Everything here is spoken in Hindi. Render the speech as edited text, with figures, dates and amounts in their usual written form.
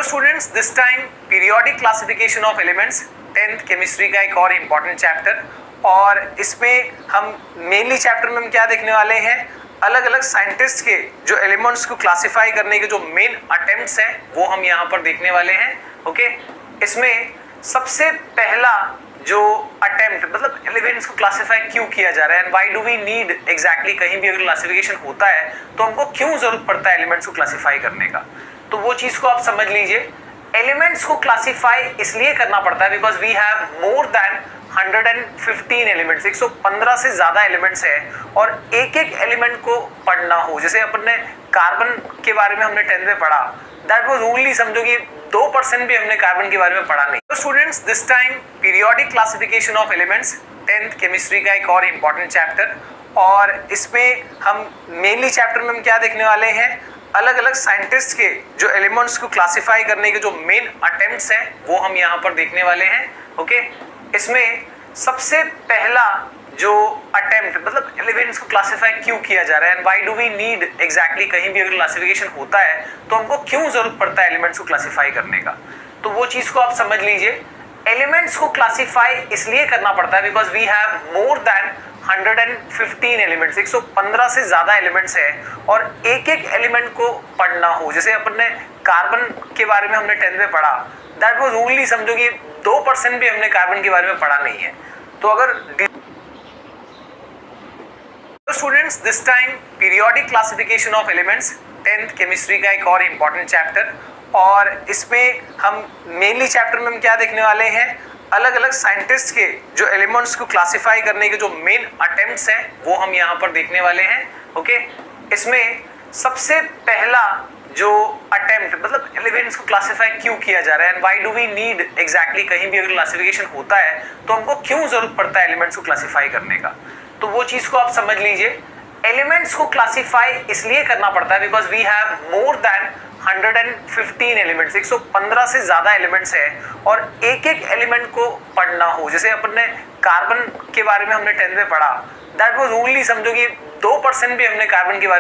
Students this time periodic classification of elements 10th chemistry का एक और इम्पॉर्टेंट चैप्टर। और इसमें हम मेनली चैप्टर में हम क्या देखने वाले हैं, अलग अलग साइंटिस्ट के जो एलिमेंट्स को क्लासिफाई करने के जो मेन अटेम्प्ट्स हैं वो हम यहाँ पर देखने वाले हैं। ओके, इसमें सबसे पहला जो अटेम्प्ट मतलब एलिमेंट्स को क्लासिफाई क्यों किया जा रहा है and why do we need exactly, कहीं भी अगर क्लासिफिकेशन होता है तो हमको क्यों जरूरत पड़ता है एलिमेंट्स को क्लासिफाई करने का, तो वो चीज को आप समझ लीजिए। एलिमेंट्स को क्लासिफाई इसलिए करना पड़ता है because we have more than 115 elements, 115 से ज्यादा एलिमेंट्स है और एक एक एलिमेंट को पढ़ना हो। जैसे अपन ने कार्बन के बारे में हमने 10th में पढ़ा, दैट वाज ओनली, समझो कि 2% भी हमने कार्बन के बारे में पढ़ा नहीं। तो students this time periodic classification of elements 10th chemistry का एक और इम्पॉर्टेंट चैप्टर। और इसमें हम मेनली चैप्टर में हम क्या देखने वाले हैं, अलग अलग साइंटिस्ट के जो एलिमेंट्स को क्लासिफाई करने के जो मेन अटेम्प्ट्स हैं वो हम यहाँ पर देखने वाले हैं। ओके, इसमें सबसे पहला जो अटेम्प्ट मतलब एलिमेंट्स को क्लासिफाई क्यों किया जा रहा है and why do we need exactly, कहीं भी अगर क्लासिफिकेशन होता है तो हमको क्यों जरूरत पड़ता है एलिमेंट्स को क्लासिफाई करने का, तो वो चीज को आप समझ लीजिए। एलिमेंट्स को क्लासिफाई इसलिए करना पड़ता है because we have more than 115 elements, 115 से ज्यादा एलिमेंट्स है और एक एक एलिमेंट को पढ़ना हो। जैसे अपन ने कार्बन के बारे में हमने 10th में पढ़ा, दैट वाज ओनली, समझो कि 2% भी हमने कार्बन के बारे में पढ़ा नहीं है। तो अगर students this time periodic classification of elements 10th chemistry का एक और इम्पॉर्टेंट चैप्टर। और इसमें हम मेनली चैप्टर में हम क्या देखने वाले हैं, अलग अलग साइंटिस्ट के जो एलिमेंट्स को क्लासिफाई करने के जो मेन अटेम्प्ट्स हैं वो हम यहाँ पर देखने वाले हैं। ओके, इसमें सबसे पहला जो अटेम्प्ट मतलब एलिमेंट्स को क्लासिफाई क्यों किया जा रहा है and why do we need exactly, कहीं भी अगर क्लासिफिकेशन होता है तो हमको क्यों जरूरत पड़ता है एलिमेंट्स को क्लासिफाई करने का, तो वो चीज को आप समझ लीजिए। एलिमेंट्स को क्लासिफाई इसलिए करना पड़ता है because we have more than 115 elements, 115 से ज्यादा एलिमेंट्स है और एक एक एलिमेंट को पढ़ना हो। जैसे अपन ने कार्बन के बारे में हमने 10th में पढ़ा, दैट वाज ओनली, समझो कि 2% भी हमने कार्बन के बारे में